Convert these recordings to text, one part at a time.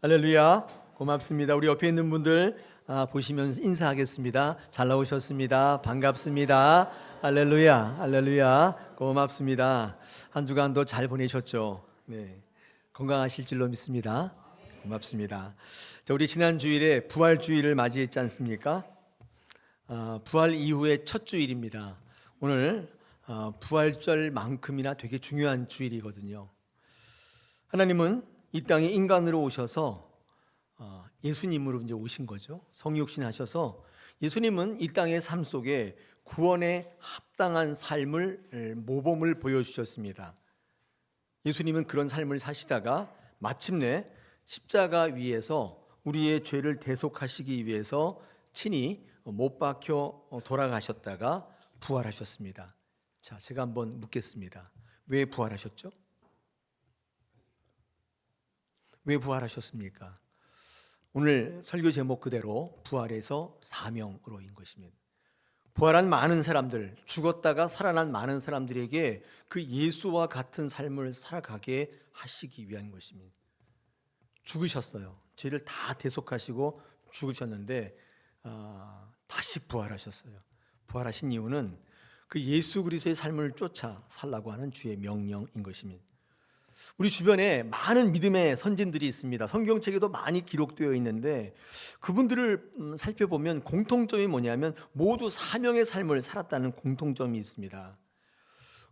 할렐루야. 고맙습니다. 우리 옆에 있는 분들 보시면 인사하겠습니다. 잘 나오셨습니다. 반갑습니다. 할렐루야. 할렐루야. 고맙습니다. 한 주간도 잘 보내셨죠? 네. 건강하실 줄로 믿습니다. 고맙습니다. 자, 우리 지난 주일에 부활 주일을 맞이했지 않습니까? 부활 이후의 첫 주일입니다. 오늘 부활절만큼이나 되게 중요한 주일이거든요. 하나님은 이 땅에 인간으로 오셔서 예수님으로 이제 오신 거죠. 성육신 하셔서 예수님은 이 땅의 삶 속에 구원에 합당한 삶을 모범을 보여주셨습니다. 예수님은 그런 삶을 사시다가 마침내 십자가 위에서 우리의 죄를 대속하시기 위해서 친히 못 박혀 돌아가셨다가 부활하셨습니다. 자, 제가 한번 묻겠습니다. 왜 부활하셨죠? 왜 부활하셨습니까? 오늘 설교 제목 그대로 부활에서 사명으로인 것입니다. 부활한 많은 사람들, 죽었다가 살아난 많은 사람들에게 그 예수와 같은 삶을 살아가게 하시기 위한 것입니다. 죽으셨어요. 죄를 다 대속하시고 죽으셨는데 다시 부활하셨어요. 부활하신 이유는 그 예수 그리스도의 삶을 쫓아 살라고 하는 주의 명령인 것입니다. 우리 주변에 많은 믿음의 선진들이 있습니다. 성경책에도 많이 기록되어 있는데 그분들을 살펴보면 공통점이 뭐냐면 모두 사명의 삶을 살았다는 공통점이 있습니다.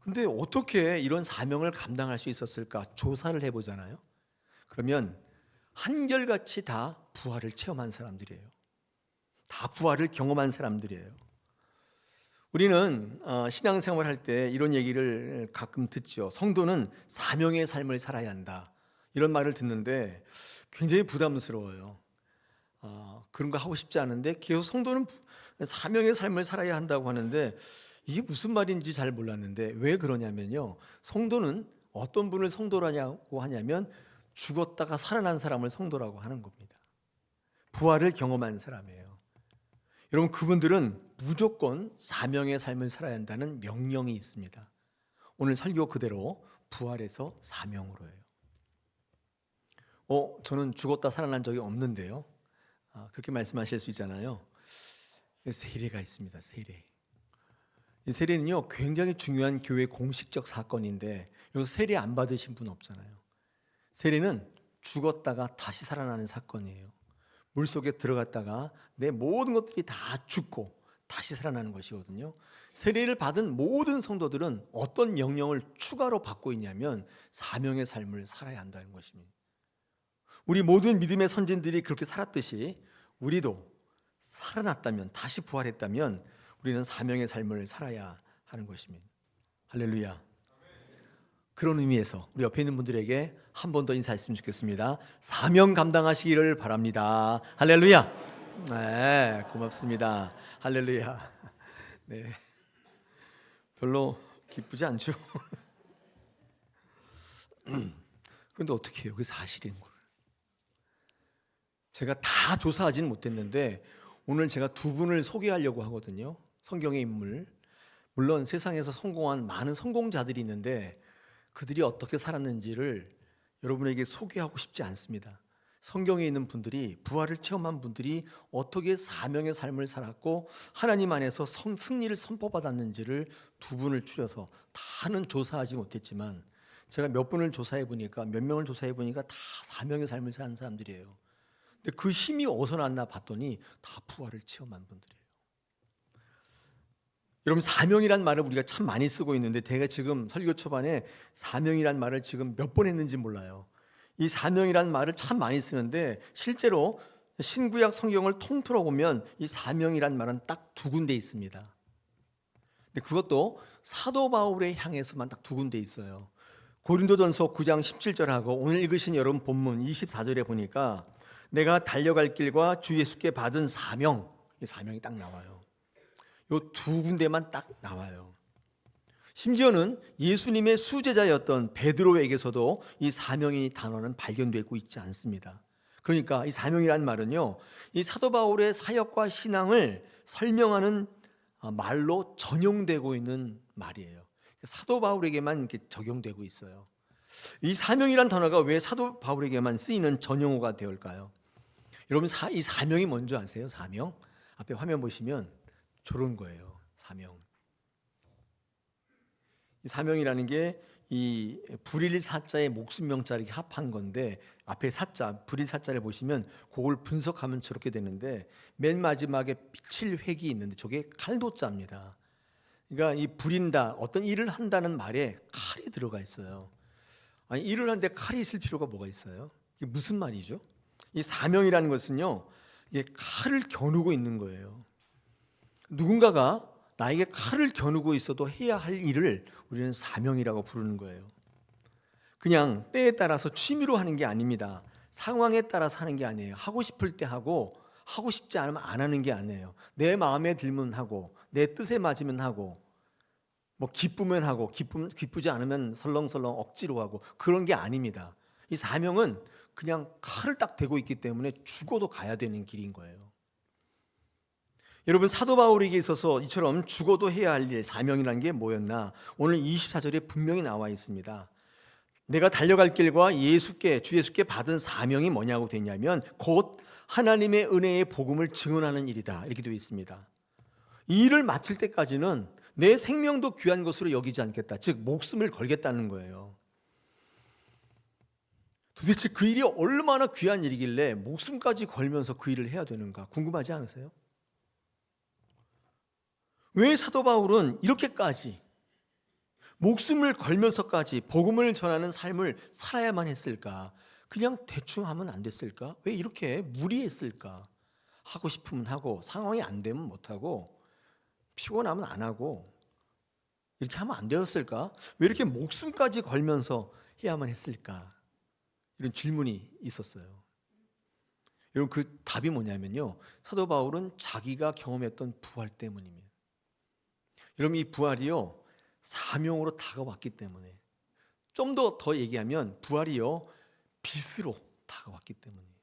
그런데 어떻게 이런 사명을 감당할 수 있었을까 조사를 해보잖아요. 그러면 한결같이 다 부활을 체험한 사람들이에요. 다 부활을 경험한 사람들이에요. 우리는 신앙생활 할 때 이런 얘기를 가끔 듣죠. 성도는 사명의 삶을 살아야 한다. 이런 말을 듣는데 굉장히 부담스러워요. 그런 거 하고 싶지 않은데 계속 성도는 사명의 삶을 살아야 한다고 하는데 이게 무슨 말인지 잘 몰랐는데 왜 그러냐면요. 성도는 어떤 분을 성도라고 하냐면 죽었다가 살아난 사람을 성도라고 하는 겁니다. 부활을 경험한 사람이에요. 여러분, 그분들은 무조건 사명의 삶을 살아야 한다는 명령이 있습니다. 오늘 설교 그대로 부활에서 사명으로 해요. 저는 죽었다 살아난 적이 없는데요. 그렇게 말씀하실 수 있잖아요. 세례가 있습니다. 세례. 이 세례는요 굉장히 중요한 교회 공식적 사건인데 여기서 세례 안 받으신 분 없잖아요. 세례는 죽었다가 다시 살아나는 사건이에요. 물속에 들어갔다가 내 모든 것들이 다 죽고 다시 살아나는 것이거든요. 세례를 받은 모든 성도들은 어떤 명령을 추가로 받고 있냐면 사명의 삶을 살아야 한다는 것입니다. 우리 모든 믿음의 선진들이 그렇게 살았듯이 우리도 살아났다면, 다시 부활했다면 우리는 사명의 삶을 살아야 하는 것입니다. 할렐루야. 그런 의미에서 우리 옆에 있는 분들에게 한 번 더 인사했으면 좋겠습니다. 사명 감당하시기를 바랍니다. 할렐루야. 네, 고맙습니다. 할렐루야. 네, 별로 기쁘지 않죠? 그런데 어떻게 해요? 그게 사실인 걸. 제가 다 조사하지는 못했는데 오늘 제가 두 분을 소개하려고 하거든요. 성경의 인물. 물론 세상에서 성공한 많은 성공자들이 있는데 그들이 어떻게 살았는지를 여러분에게 소개하고 싶지 않습니다. 성경에 있는 분들이, 부활을 체험한 분들이 어떻게 사명의 삶을 살았고 하나님 안에서 승리를 선포받았는지를 두 분을 추려서 다는 조사하지 못했지만 제가 몇 분을 조사해 보니까, 몇 명을 조사해 보니까 다 사명의 삶을 사는 사람들이에요. 근데 그 힘이 어디서 났나 봤더니 다 부활을 체험한 분들이에요. 여러분, 사명이란 말을 우리가 참 많이 쓰고 있는데 제가 지금 설교 초반에 사명이란 말을 지금 몇 번 했는지 몰라요. 이 사명이란 말을 참 많이 쓰는데 실제로 신구약 성경을 통틀어 보면 이 사명이란 말은 딱 두 군데 있습니다. 근데 그것도 사도 바울에 향해서만 딱 두 군데 있어요. 고린도전서 9장 17절하고 오늘 읽으신 여러분 본문 24절에 보니까 내가 달려갈 길과 주 예수께 받은 사명, 이 사명이 딱 나와요. 요 두 군데만 딱 나와요. 심지어는 예수님의 수제자였던 베드로에게서도 이 사명의 단어는 발견되고 있지 않습니다. 그러니까 이 사명이란 말은요, 이 사도 바울의 사역과 신앙을 설명하는 말로 전용되고 있는 말이에요. 사도 바울에게만 이렇게 적용되고 있어요. 이 사명이란 단어가 왜 사도 바울에게만 쓰이는 전용어가 되었을까요? 여러분 이 사명이 뭔지 아세요? 사명? 앞에 화면 보시면 저런 거예요. 사명. 이 사명이라는 게 이 불일 사자의 목숨 명자를 합한 건데, 앞에 사자 불일 사자를 보시면 그걸 분석하면 저렇게 되는데, 맨 마지막에 빛일 획이 있는데 저게 칼도자입니다. 그러니까 이 부린다, 어떤 일을 한다는 말에 칼이 들어가 있어요. 아니, 일을 하는데 칼이 있을 필요가 뭐가 있어요? 이게 무슨 말이죠? 이 사명이라는 것은요, 이게 칼을 겨누고 있는 거예요. 누군가가 나에게 칼을 겨누고 있어도 해야 할 일을 우리는 사명이라고 부르는 거예요. 그냥 때에 따라서 취미로 하는 게 아닙니다. 상황에 따라서 하는 게 아니에요. 하고 싶을 때 하고, 하고 싶지 않으면 안 하는 게 아니에요. 내 마음에 들면 하고, 내 뜻에 맞으면 하고, 뭐 기쁘면 하고, 기쁘지 않으면 설렁설렁 억지로 하고, 그런 게 아닙니다. 이 사명은 그냥 칼을 딱 대고 있기 때문에 죽어도 가야 되는 길인 거예요. 여러분, 사도 바울에게 있어서 이처럼 죽어도 해야 할 일, 사명이라는 게 뭐였나? 오늘 24절에 분명히 나와 있습니다. 내가 달려갈 길과 주 예수께 받은 사명이 뭐냐고 되냐면 곧 하나님의 은혜의 복음을 증언하는 일이다, 이렇게 되어 있습니다. 이 일을 마칠 때까지는 내 생명도 귀한 것으로 여기지 않겠다, 즉 목숨을 걸겠다는 거예요. 도대체 그 일이 얼마나 귀한 일이길래 목숨까지 걸면서 그 일을 해야 되는가 궁금하지 않으세요? 왜 사도 바울은 이렇게까지 목숨을 걸면서까지 복음을 전하는 삶을 살아야만 했을까? 그냥 대충 하면 안 됐을까? 왜 이렇게 무리했을까? 하고 싶으면 하고, 상황이 안 되면 못하고, 피곤하면 안 하고, 이렇게 하면 안 되었을까? 왜 이렇게 목숨까지 걸면서 해야만 했을까? 이런 질문이 있었어요. 여러분, 그 답이 뭐냐면요, 사도 바울은 자기가 경험했던 부활 때문입니다. 여러분, 이 부활이요, 사명으로 다가왔기 때문에, 좀 더 얘기하면 부활이요, 빛으로 다가왔기 때문이에요.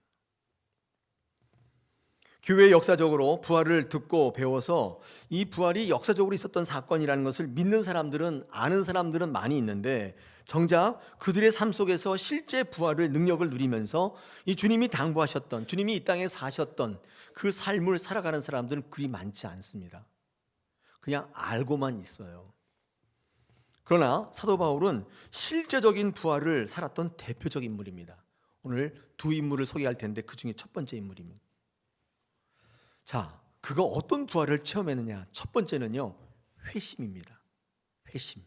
교회 역사적으로 부활을 듣고 배워서 이 부활이 역사적으로 있었던 사건이라는 것을 믿는 사람들은, 아는 사람들은 많이 있는데, 정작 그들의 삶 속에서 실제 부활의 능력을 누리면서 이 주님이 당부하셨던, 주님이 이 땅에 사셨던 그 삶을 살아가는 사람들은 그리 많지 않습니다. 그냥 알고만 있어요. 그러나 사도 바울은 실제적인 부활을 살았던 대표적 인물입니다. 오늘 두 인물을 소개할 텐데 그 중에 첫 번째 인물입니다. 자, 그가 어떤 부활을 체험했느냐? 첫 번째는요, 회심입니다. 회심.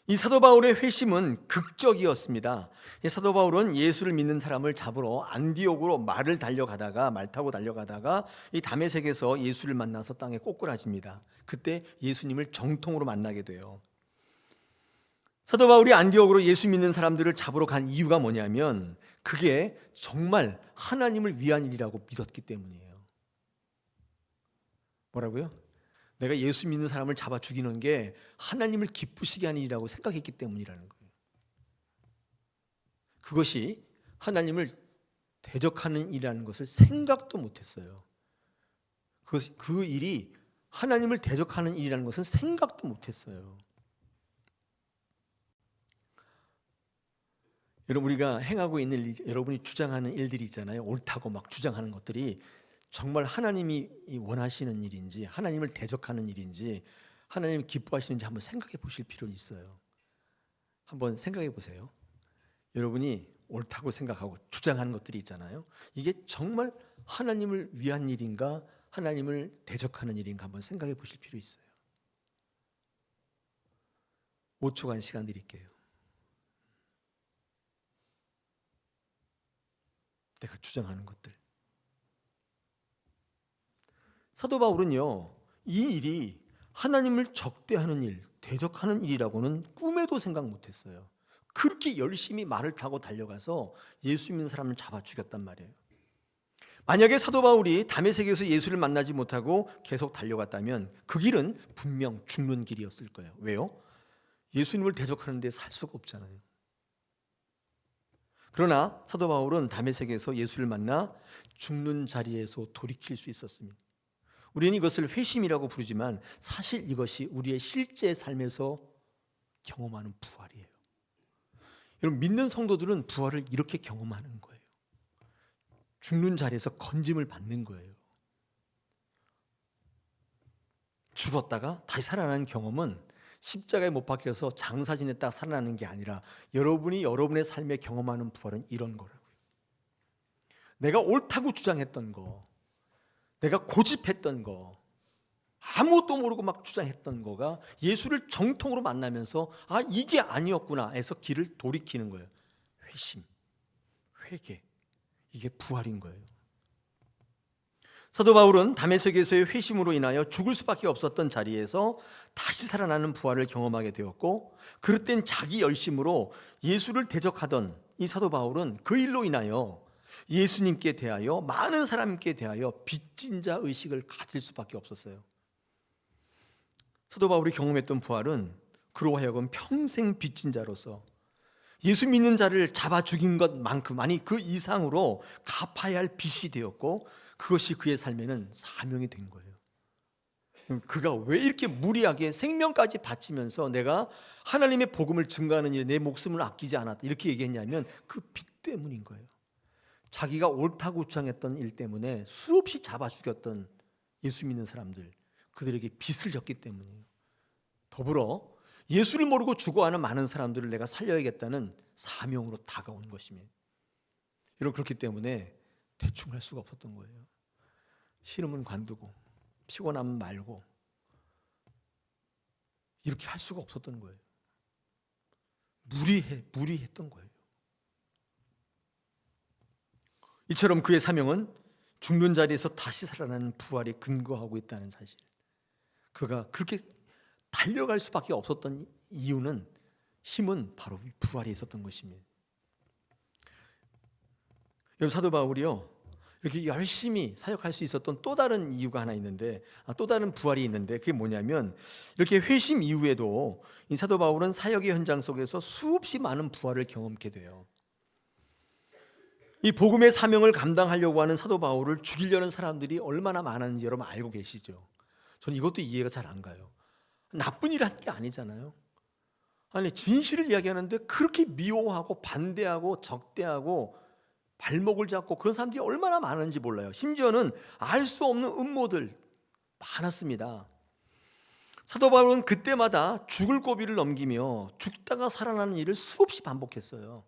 이 사도 바울의 회심은 극적이었습니다. 이 사도 바울은 예수를 믿는 사람을 잡으러 안디옥으로 말 타고 달려가다가 이 다메섹에서 예수를 만나서 땅에 꼬꾸라집니다. 그때 예수님을 정통으로 만나게 돼요. 사도 바울이 안디옥으로 예수 믿는 사람들을 잡으러 간 이유가 뭐냐면 그게 정말 하나님을 위한 일이라고 믿었기 때문이에요. 뭐라고요? 내가 예수 믿는 사람을 잡아 죽이는 게 하나님을 기쁘시게 하는 일이라고 생각했기 때문이라는 거예요. 그것이 하나님을 대적하는 일이라는 것을 생각도 못했어요. 그 일이 하나님을 대적하는 일이라는 것은 생각도 못했어요. 여러분, 우리가 행하고 있는 일, 여러분이 주장하는 일들이 있잖아요. 옳다고 막 주장하는 것들이 정말 하나님이 원하시는 일인지, 하나님을 대적하는 일인지, 하나님이 기뻐하시는지 한번 생각해 보실 필요는 있어요. 한번 생각해 보세요. 여러분이 옳다고 생각하고 주장하는 것들이 있잖아요. 이게 정말 하나님을 위한 일인가, 하나님을 대적하는 일인가 한번 생각해 보실 필요 있어요. 5초간 시간 드릴게요. 내가 주장하는 것들. 사도 바울은요, 이 일이 하나님을 적대하는 일, 대적하는 일이라고는 꿈에도 생각 못했어요. 그렇게 열심히 말을 타고 달려가서 예수 믿는 사람을 잡아 죽였단 말이에요. 만약에 사도 바울이 다메섹에서 예수를 만나지 못하고 계속 달려갔다면 그 길은 분명 죽는 길이었을 거예요. 왜요? 예수님을 대적하는 데 살 수가 없잖아요. 그러나 사도 바울은 다메섹에서 예수를 만나 죽는 자리에서 돌이킬 수 있었습니다. 우리는 이것을 회심이라고 부르지만 사실 이것이 우리의 실제 삶에서 경험하는 부활이에요. 여러분, 믿는 성도들은 부활을 이렇게 경험하는 거예요. 죽는 자리에서 건짐을 받는 거예요. 죽었다가 다시 살아나는 경험은 십자가에 못 박혀서 장사 지냈다가 살아나는 게 아니라 여러분이 여러분의 삶에 경험하는 부활은 이런 거라고요. 내가 옳다고 주장했던 거, 내가 고집했던 거, 아무것도 모르고 막 주장했던 거가 예수를 정통으로 만나면서 아, 이게 아니었구나 해서 길을 돌이키는 거예요. 회심, 회개, 이게 부활인 거예요. 사도 바울은 다메섹에서의 회심으로 인하여 죽을 수밖에 없었던 자리에서 다시 살아나는 부활을 경험하게 되었고, 그릇된 자기 열심으로 예수를 대적하던 이 사도 바울은 그 일로 인하여 예수님께 대하여, 많은 사람께 대하여 빚진 자 의식을 가질 수밖에 없었어요. 사도 바울이 경험했던 부활은 그로 하여금 평생 빚진 자로서 예수 믿는 자를 잡아 죽인 것만큼, 아니 그 이상으로 갚아야 할 빚이 되었고, 그것이 그의 삶에는 사명이 된 거예요. 그가 왜 이렇게 무리하게 생명까지 바치면서 내가 하나님의 복음을 증거하는 일에 내 목숨을 아끼지 않았다 이렇게 얘기했냐면 그 빚 때문인 거예요. 자기가 옳다고 주장했던 일 때문에 수없이 잡아 죽였던 예수 믿는 사람들, 그들에게 빚을 졌기 때문이에요. 더불어 예수를 모르고 죽어가는 많은 사람들을 내가 살려야겠다는 사명으로 다가온 것이며, 여러분, 그렇기 때문에 대충 할 수가 없었던 거예요. 싫으면 관두고 피곤하면 말고 이렇게 할 수가 없었던 거예요. 무리했던 거예요. 이처럼 그의 사명은 죽는 자리에서 다시 살아나는 부활에 근거하고 있다는 사실, 그가 그렇게 달려갈 수밖에 없었던 이유는, 힘은 바로 부활에 있었던 것입니다. 여러분, 사도 바울이요 이렇게 열심히 사역할 수 있었던 또 다른 이유가 하나 있는데, 또 다른 부활이 있는데, 그게 뭐냐면 이렇게 회심 이후에도 이 사도 바울은 사역의 현장 속에서 수없이 많은 부활을 경험하게 돼요. 이 복음의 사명을 감당하려고 하는 사도 바울을 죽이려는 사람들이 얼마나 많았는지 여러분 알고 계시죠? 저는 이것도 이해가 잘 안 가요. 나쁜 일을 한 게 아니잖아요. 아니, 진실을 이야기하는데 그렇게 미워하고 반대하고 적대하고 발목을 잡고 그런 사람들이 얼마나 많은지 몰라요. 심지어는 알 수 없는 음모들 많았습니다. 사도 바울은 그때마다 죽을 고비를 넘기며 죽다가 살아나는 일을 수없이 반복했어요.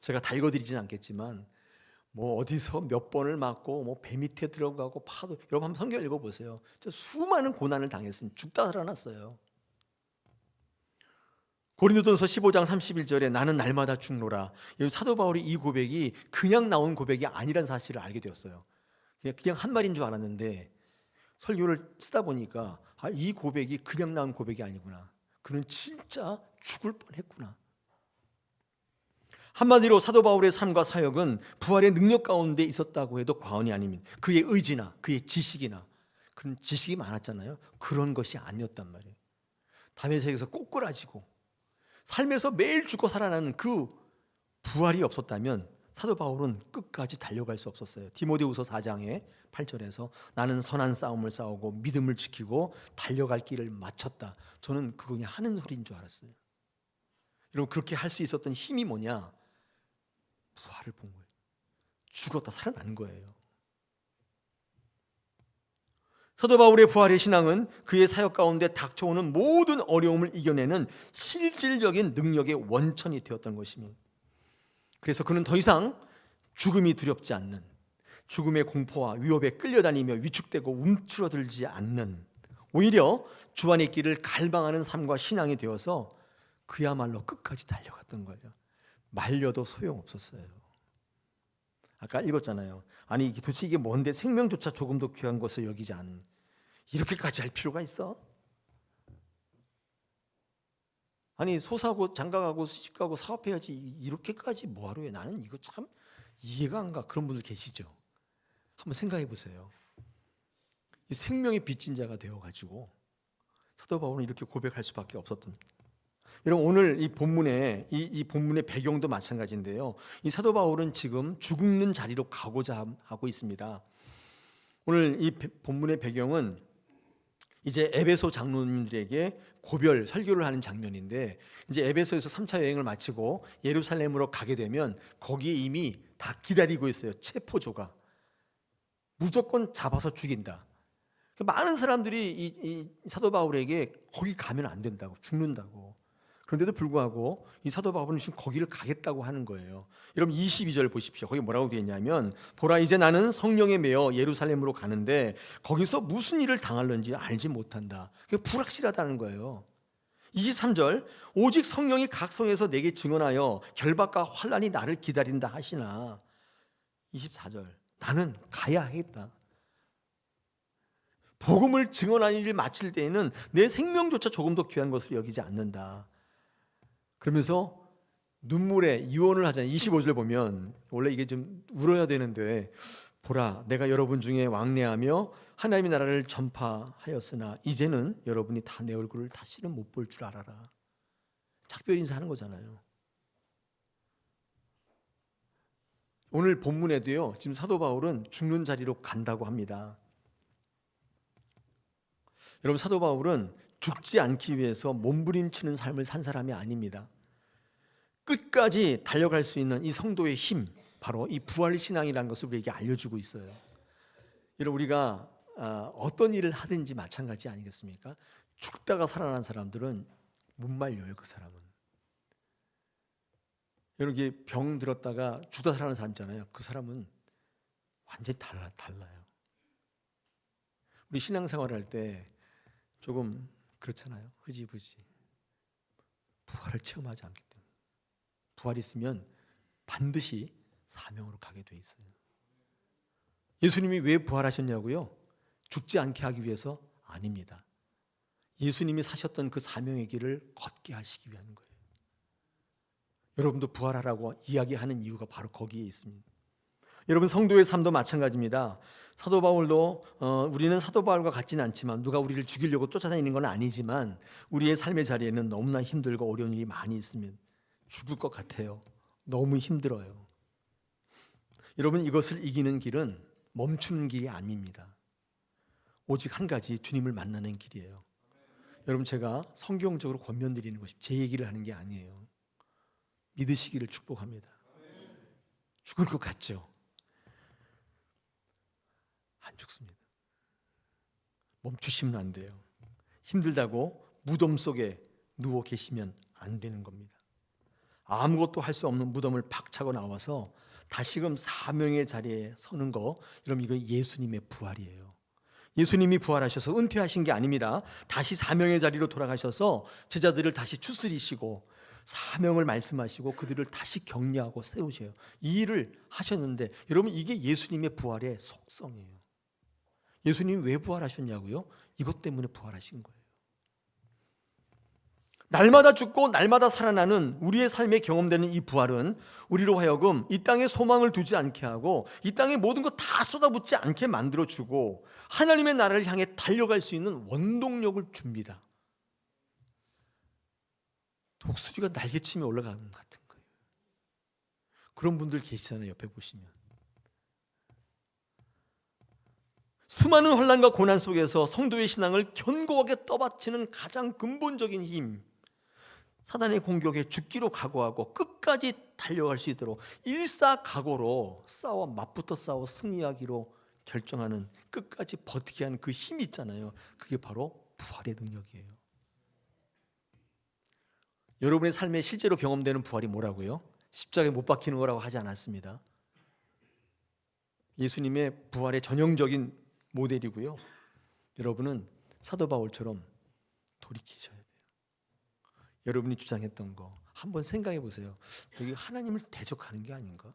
제가 다 읽어드리진 않겠지만 뭐 어디서 몇 번을 맞고 뭐 배 밑에 들어가고 파도, 여러분 한번 성경 읽어보세요. 수많은 고난을 당했습니다. 죽다 살아났어요. 고린도전서 15장 31절에 나는 날마다 죽노라. 사도 바울이 이 고백이 그냥 나온 고백이 아니란 사실을 알게 되었어요. 그냥 한 말인 줄 알았는데 설교를 쓰다 보니까 이 고백이 그냥 나온 고백이 아니구나. 그는 진짜 죽을 뻔했구나. 한마디로 사도 바울의 삶과 사역은 부활의 능력 가운데 있었다고 해도 과언이 아닙니다. 그의 의지나 그의 지식이나, 그런 지식이 많았잖아요. 그런 것이 아니었단 말이에요. 다메섹에서 꼬꾸라지고 삶에서 매일 죽고 살아나는 그 부활이 없었다면 사도 바울은 끝까지 달려갈 수 없었어요. 디모데후서 4장의 8절에서 나는 선한 싸움을 싸우고 믿음을 지키고 달려갈 길을 마쳤다. 저는 그거 그냥 하는 소리인 줄 알았어요. 여러분, 그렇게 할 수 있었던 힘이 뭐냐? 부활을 본 거예요. 죽었다 살아난 거예요. 사도 바울의 부활의 신앙은 그의 사역 가운데 닥쳐오는 모든 어려움을 이겨내는 실질적인 능력의 원천이 되었던 것입니다. 그래서 그는 더 이상 죽음이 두렵지 않는, 죽음의 공포와 위협에 끌려다니며 위축되고 움츠러들지 않는, 오히려 주 안의 길을 갈망하는 삶과 신앙이 되어서 그야말로 끝까지 달려갔던 거예요. 말려도 소용없었어요. 아까 읽었잖아요. 아니 도대체 이게 뭔데 생명조차 조금도 귀한 것을 여기지 않는, 이렇게까지 할 필요가 있어? 아니 소사고 장가가고 시집가고 사업해야지 이렇게까지 뭐하러 해? 나는 이거 참 이해가 안 가. 그런 분들 계시죠? 한번 생각해 보세요. 이 생명의 빚진 자가 되어가지고 사도 바울은 이렇게 고백할 수밖에 없었던. 여러분, 오늘 이 본문의 이 본문의 배경도 마찬가지인데요. 이 사도 바울은 지금 죽는 자리로 가고자 하고 있습니다. 오늘 이 본문의 배경은 이제 에베소 장로님들에게 고별 설교를 하는 장면인데, 이제 에베소에서 3차 여행을 마치고 예루살렘으로 가게 되면 거기에 이미 다 기다리고 있어요. 체포조가. 무조건 잡아서 죽인다. 많은 사람들이 이 사도 바울에게 거기 가면 안 된다고, 죽는다고. 그런데도 불구하고 이 사도 바울은 지금 거기를 가겠다고 하는 거예요. 여러분 22절 보십시오. 거기 뭐라고 되어 있냐면, 보라 이제 나는 성령에 매여 예루살렘으로 가는데 거기서 무슨 일을 당할는지 알지 못한다. 그게 불확실하다는 거예요. 23절, 오직 성령이 각 성에서 내게 증언하여 결박과 환난이 나를 기다린다 하시나. 24절, 나는 가야 하겠다. 복음을 증언하는 일을 마칠 때에는 내 생명조차 조금 더 귀한 것으로 여기지 않는다. 그러면서 눈물에 유언을 하잖아요. 25절 보면, 원래 이게 좀 울어야 되는데, 보라 내가 여러분 중에 왕래하며 하나님의 나라를 전파하였으나 이제는 여러분이 다 내 얼굴을 다시는 못 볼 줄 알아라. 작별 인사하는 거잖아요. 오늘 본문에도요, 지금 사도 바울은 죽는 자리로 간다고 합니다. 여러분, 사도 바울은 죽지 않기 위해서 몸부림치는 삶을 산 사람이 아닙니다. 끝까지 달려갈 수 있는 이 성도의 힘, 바로 이 부활신앙이라는 것을 우리에게 알려주고 있어요. 여러분, 우리가 어떤 일을 하든지 마찬가지 아니겠습니까? 죽다가 살아난 사람들은 못 말려요. 그 사람은. 여러분, 이게 병 들었다가 죽다 살아난 사람 있잖아요. 그 사람은 완전히 달라요. 우리 신앙생활 할 때 조금 그렇잖아요. 흐지부지. 부활을 체험하지 않기 때문에. 부활이 있으면 반드시 사명으로 가게 돼 있어요. 예수님이 왜 부활하셨냐고요? 죽지 않게 하기 위해서? 아닙니다. 예수님이 사셨던 그 사명의 길을 걷게 하시기 위한 거예요. 여러분도 부활하라고 이야기하는 이유가 바로 거기에 있습니다. 여러분, 성도의 삶도 마찬가지입니다. 사도 바울도 우리는 사도 바울과 같지는 않지만, 누가 우리를 죽이려고 쫓아다니는 건 아니지만, 우리의 삶의 자리에는 너무나 힘들고 어려운 일이 많이 있으면 죽을 것 같아요. 너무 힘들어요. 여러분, 이것을 이기는 길은 멈추는 길이 아닙니다. 오직 한 가지, 주님을 만나는 길이에요. 여러분, 제가 성경적으로 권면드리는 것이 제 얘기를 하는 게 아니에요. 믿으시기를 축복합니다. 죽을 것 같죠? 안 죽습니다. 멈추시면 안 돼요. 힘들다고 무덤 속에 누워 계시면 안 되는 겁니다. 아무것도 할 수 없는 무덤을 박차고 나와서 다시금 사명의 자리에 서는 거, 여러분, 이거 예수님의 부활이에요. 예수님이 부활하셔서 은퇴하신 게 아닙니다. 다시 사명의 자리로 돌아가셔서 제자들을 다시 추스리시고 사명을 말씀하시고 그들을 다시 격려하고 세우셔요. 이 일을 하셨는데, 여러분, 이게 예수님의 부활의 속성이에요. 예수님이 왜 부활하셨냐고요? 이것 때문에 부활하신 거예요. 날마다 죽고 날마다 살아나는 우리의 삶에 경험되는 이 부활은 우리로 하여금 이 땅에 소망을 두지 않게 하고 이 땅에 모든 것 다 쏟아붓지 않게 만들어주고 하나님의 나라를 향해 달려갈 수 있는 원동력을 줍니다. 독수리가 날개치며 올라가는 것 같은 거예요. 그런 분들 계시잖아요. 옆에 보시면. 수많은 환난과 고난 속에서 성도의 신앙을 견고하게 떠받치는 가장 근본적인 힘, 사단의 공격에 죽기로 각오하고 끝까지 달려갈 수 있도록 일사각오로 싸워, 맞붙어 싸워 승리하기로 결정하는, 끝까지 버티게 하는 그 힘이 있잖아요. 그게 바로 부활의 능력이에요. 여러분의 삶에 실제로 경험되는 부활이 뭐라고요? 십자가에 못 박히는 거라고 하지 않았습니다. 예수님의 부활의 전형적인 모델이고요. 여러분은 사도 바울처럼 돌이키셔야 돼요. 여러분이 주장했던 거 한번 생각해 보세요. 이게 하나님을 대적하는 게 아닌가?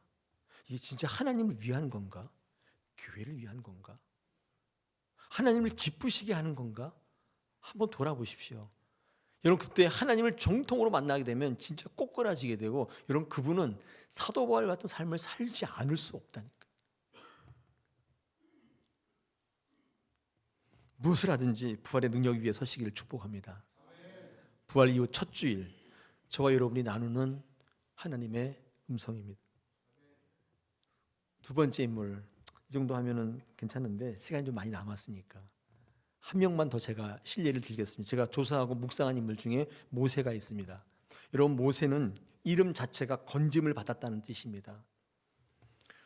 이게 진짜 하나님을 위한 건가? 교회를 위한 건가? 하나님을 기쁘시게 하는 건가? 한번 돌아보십시오. 여러분, 그때 하나님을 정통으로 만나게 되면 진짜 꼬꾸라지게 되고, 여러분, 그분은 사도 바울 같은 삶을 살지 않을 수 없다니까. 무엇을 하든지 부활의 능력 위에 서시기를 축복합니다. 부활 이후 첫 주일, 저와 여러분이 나누는 하나님의 음성입니다. 두 번째 인물, 이 정도 하면은 괜찮은데 시간이 좀 많이 남았으니까 한 명만 더 제가 실례를 드리겠습니다. 제가 조사하고 묵상한 인물 중에 모세가 있습니다. 여러분, 모세는 이름 자체가 건짐을 받았다는 뜻입니다.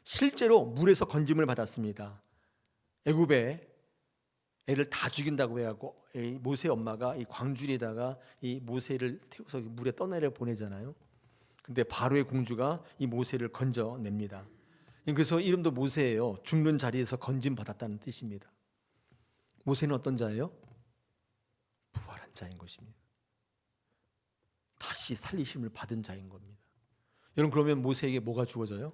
실제로 물에서 건짐을 받았습니다. 애굽에 애를 다 죽인다고 해갖고 모세 엄마가 이 광주리에다가 이 모세를 태워서 물에 떠내려 보내잖아요. 근데 바로의 공주가 이 모세를 건져냅니다. 그래서 이름도 모세예요. 죽는 자리에서 건짐 받았다는 뜻입니다. 모세는 어떤 자예요? 부활한 자인 것입니다. 다시 살리심을 받은 자인 겁니다. 여러분, 그러면 모세에게 뭐가 주어져요?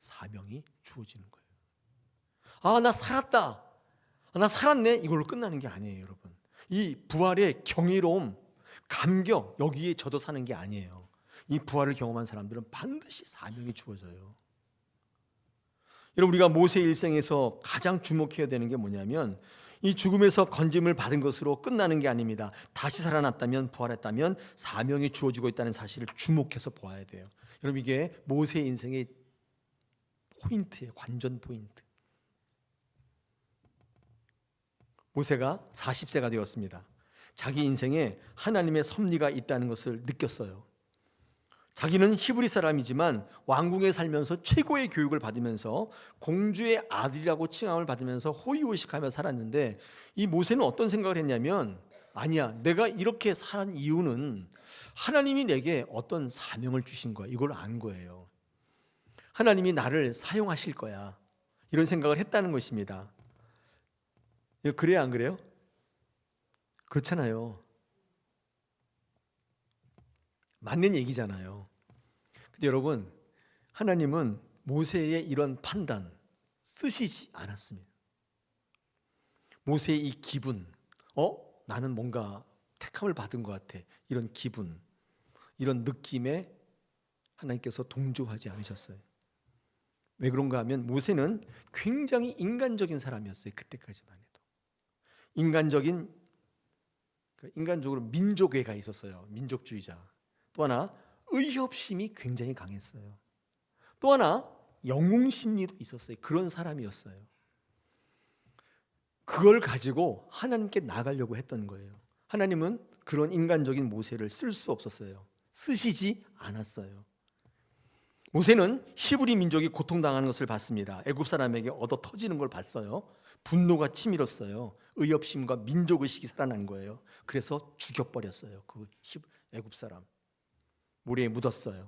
사명이 주어지는 거예요. 아, 나 살았다. 나 살았네. 이걸로 끝나는 게 아니에요, 여러분. 이 부활의 경이로움, 감격, 여기에 저도 사는 게 아니에요. 이 부활을 경험한 사람들은 반드시 사명이 주어져요. 여러분, 우리가 모세 일생에서 가장 주목해야 되는 게 뭐냐면 이 죽음에서 건짐을 받은 것으로 끝나는 게 아닙니다. 다시 살아났다면, 부활했다면 사명이 주어지고 있다는 사실을 주목해서 보아야 돼요. 여러분, 이게 모세의 인생의 포인트예요. 관전 포인트. 모세가 40세가 되었습니다. 자기 인생에 하나님의 섭리가 있다는 것을 느꼈어요. 자기는 히브리 사람이지만 왕궁에 살면서 최고의 교육을 받으면서 공주의 아들이라고 칭함을 받으면서 호의호식하며 살았는데, 이 모세는 어떤 생각을 했냐면, 아니야, 내가 이렇게 산 이유는 하나님이 내게 어떤 사명을 주신 거야. 이걸 안 거예요. 하나님이 나를 사용하실 거야. 이런 생각을 했다는 것입니다. 그래요, 안 그래요? 그렇잖아요. 맞는 얘기잖아요. 근데 여러분, 하나님은 모세의 이런 판단 쓰시지 않았습니다. 모세의 이 기분, 나는 뭔가 택함을 받은 것 같아, 이런 기분, 이런 느낌에 하나님께서 동조하지 않으셨어요. 왜 그런가 하면 모세는 굉장히 인간적인 사람이었어요. 그때까지만 해도 인간적으로 민족애가 있었어요. 민족주의자. 또 하나 의협심이 굉장히 강했어요. 또 하나 영웅심리도 있었어요. 그런 사람이었어요. 그걸 가지고 하나님께 나가려고 했던 거예요. 하나님은 그런 인간적인 모세를 쓸 수 없었어요. 쓰시지 않았어요. 모세는 히브리 민족이 고통당하는 것을 봤습니다. 애굽 사람에게 얻어 터지는 걸 봤어요. 분노가 치밀었어요. 의협심과 민족의식이 살아난 거예요. 그래서 죽여버렸어요. 그 애굽 사람. 모래에 묻었어요.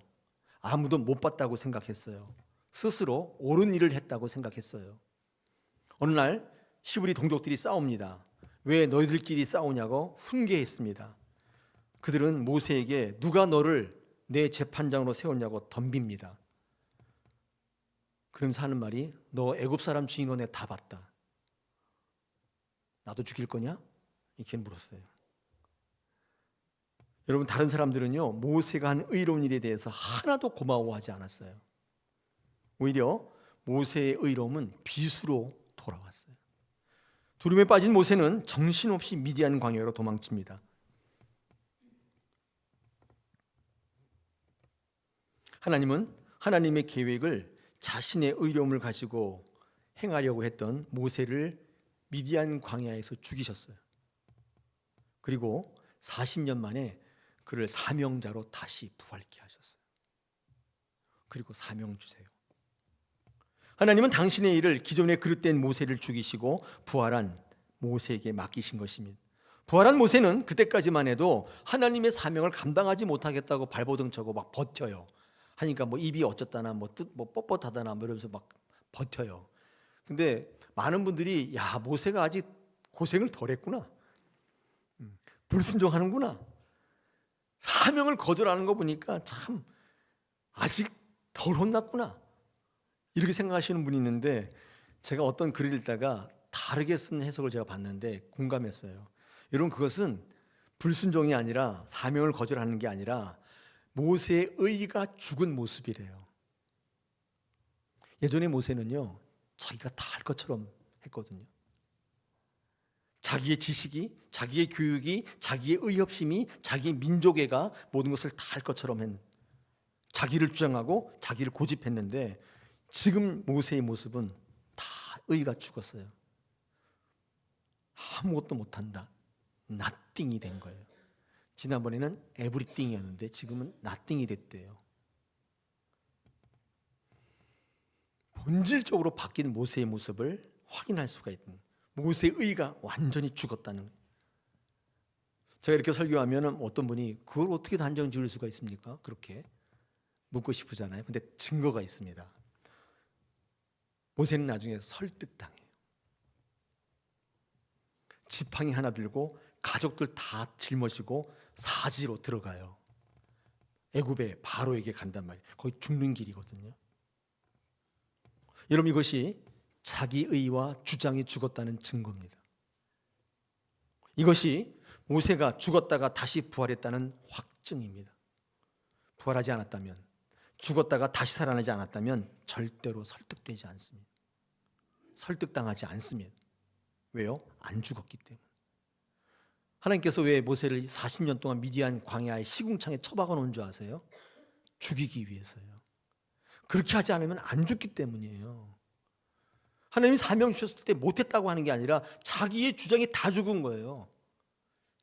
아무도 못 봤다고 생각했어요. 스스로 옳은 일을 했다고 생각했어요. 어느 날 히브리 동족들이 싸웁니다. 왜 너희들끼리 싸우냐고 훈계했습니다. 그들은 모세에게 누가 너를 내 재판장으로 세웠냐고 덤빕니다. 그러면서 하는 말이, 너 애굽 사람 주인원에 다 봤다. 나도 죽일 거냐? 이렇게 물었어요. 여러분, 다른 사람들은요, 모세가 한 의로운 일에 대해서 하나도 고마워하지 않았어요. 오히려 모세의 의로움은 비수로 돌아왔어요. 두려움에 빠진 모세는 정신없이 미디안 광야로 도망칩니다. 하나님은 하나님의 계획을 자신의 의로움을 가지고 행하려고 했던 모세를 미디안 광야에서 죽이셨어요. 그리고 40년 만에 그를 사명자로 다시 부활케 하셨어요. 그리고 사명 주세요. 하나님은 당신의 일을 기존에 그릇된 모세를 죽이시고 부활한 모세에게 맡기신 것입니다. 부활한 모세는 그때까지만 해도 하나님의 사명을 감당하지 못하겠다고 발버둥 쳐고 막 버텨요. 하니까 뭐 입이 어쩌다나 뭐 뻣뻣하다나 뭐 이러면서 막 버텨요. 근데 많은 분들이, 야, 모세가 아직 고생을 덜 했구나, 불순종하는구나, 사명을 거절하는 거 보니까 참 아직 덜 혼났구나, 이렇게 생각하시는 분이 있는데, 제가 어떤 글을 읽다가 다르게 쓴 해석을 제가 봤는데 공감했어요. 여러분, 그것은 불순종이 아니라, 사명을 거절하는 게 아니라 모세의 의가 죽은 모습이래요. 예전에 모세는요, 자기가 다 할 것처럼 했거든요. 자기의 지식이, 자기의 교육이, 자기의 의협심이, 자기의 민족애가 모든 것을 다 할 것처럼 자기를 주장하고 자기를 고집했는데, 지금 모세의 모습은 다 의가 죽었어요. 아무것도 못한다. nothing이 된 거예요. 지난번에는 everything이었는데 지금은 nothing이 됐대요. 본질적으로 바뀐 모세의 모습을 확인할 수가 있는, 모세의 의가 완전히 죽었다는 거예요. 제가 이렇게 설교하면 어떤 분이 그걸 어떻게 단정 지을 수가 있습니까? 그렇게 묻고 싶으잖아요. 근데 증거가 있습니다. 모세는 나중에 설득당해요. 지팡이 하나 들고 가족들 다 짊어지고 사지로 들어가요. 애굽의 바로에게 간단 말이에요. 거기 죽는 길이거든요. 여러분, 이것이 자기 의와 주장이 죽었다는 증거입니다. 이것이 모세가 죽었다가 다시 부활했다는 확증입니다. 부활하지 않았다면, 죽었다가 다시 살아나지 않았다면 절대로 설득되지 않습니다. 설득당하지 않습니다. 왜요? 안 죽었기 때문에. 하나님께서 왜 모세를 40년 동안 미디안 광야의 시궁창에 처박아 놓은 줄 아세요? 죽이기 위해서요. 그렇게 하지 않으면 안 죽기 때문이에요. 하나님이 사명 주셨을 때 못했다고 하는 게 아니라 자기의 주장이 다 죽은 거예요.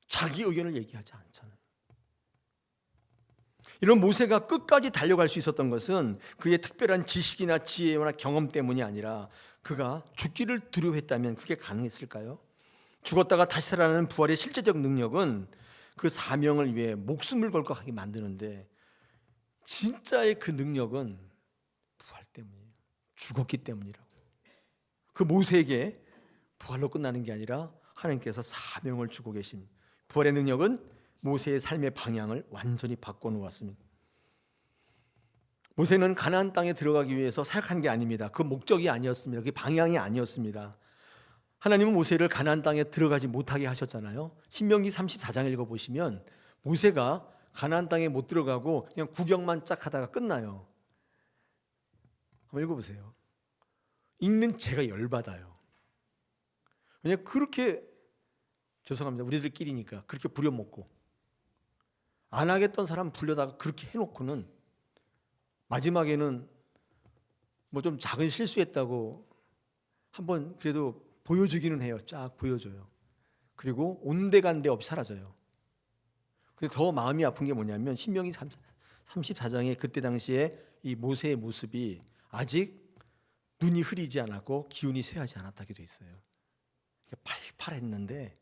자기 의견을 얘기하지 않잖아요. 이런 모세가 끝까지 달려갈 수 있었던 것은 그의 특별한 지식이나 지혜나 경험 때문이 아니라 그가 죽기를 두려워했다면 그게 가능했을까요? 죽었다가 다시 살아나는 부활의 실제적 능력은 그 사명을 위해 목숨을 걸고 하게 만드는데, 진짜의 그 능력은 부활 때문이에요. 죽었기 때문이라고. 그 모세에게 부활로 끝나는 게 아니라 하나님께서 사명을 주고 계신 부활의 능력은 모세의 삶의 방향을 완전히 바꿔놓았습니다. 모세는 가나안 땅에 들어가기 위해서 사역한 게 아닙니다. 그 목적이 아니었습니다. 그 방향이 아니었습니다. 하나님은 모세를 가나안 땅에 들어가지 못하게 하셨잖아요. 신명기 34장 읽어보시면 모세가 가나안 땅에 못 들어가고 그냥 구경만 쫙 하다가 끝나요. 한번 읽어보세요. 읽는 제가 열받아요. 왜냐하면 그렇게, 죄송합니다, 우리들끼리니까 그렇게 부려먹고 안 하겠던 사람 불려다가 그렇게 해놓고는 마지막에는 뭐 좀 작은 실수했다고 한번 그래도 보여주기는 해요. 쫙 보여줘요. 그리고 온데간데 없이 사라져요. 그래서 더 마음이 아픈 게 뭐냐면 신명기 34장에 그때 당시에 이 모세의 모습이 아직 눈이 흐리지 않았고 기운이 쇠하지 않았다고 되어 있어요. 팔팔했는데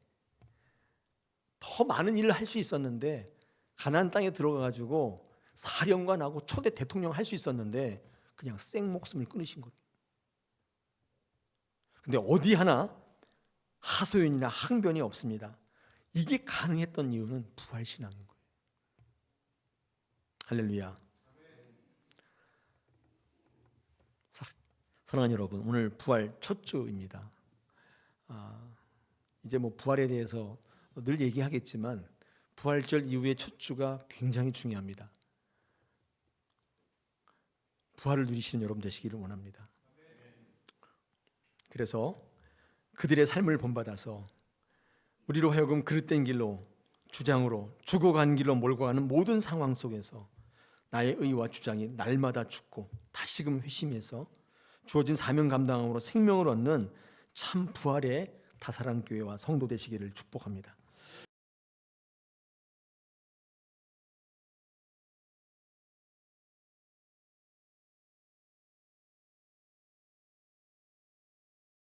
더 많은 일을 할 수 있었는데, 가나안 땅에 들어가가지고 사령관하고 초대 대통령 할 수 있었는데 그냥 생목숨을 끊으신 거예요. 근데 어디 하나 하소연이나 항변이 없습니다. 이게 가능했던 이유는 부활신앙인 거예요. 할렐루야. 사랑하는 여러분, 오늘 부활 첫 주입니다. 이제 뭐 부활에 대해서 늘 얘기하겠지만 부활절 이후의 첫 주가 굉장히 중요합니다. 부활을 누리시는 여러분 되시기를 원합니다. 그래서 그들의 삶을 본받아서 우리로 하여금 그릇된 길로, 주장으로, 죽어간 길로 몰고 가는 모든 상황 속에서 나의 의와 주장이 날마다 죽고 다시금 회심해서 주어진 사명 감당함으로 생명을 얻는 참 부활의 다사랑 교회와 성도 되시기를 축복합니다.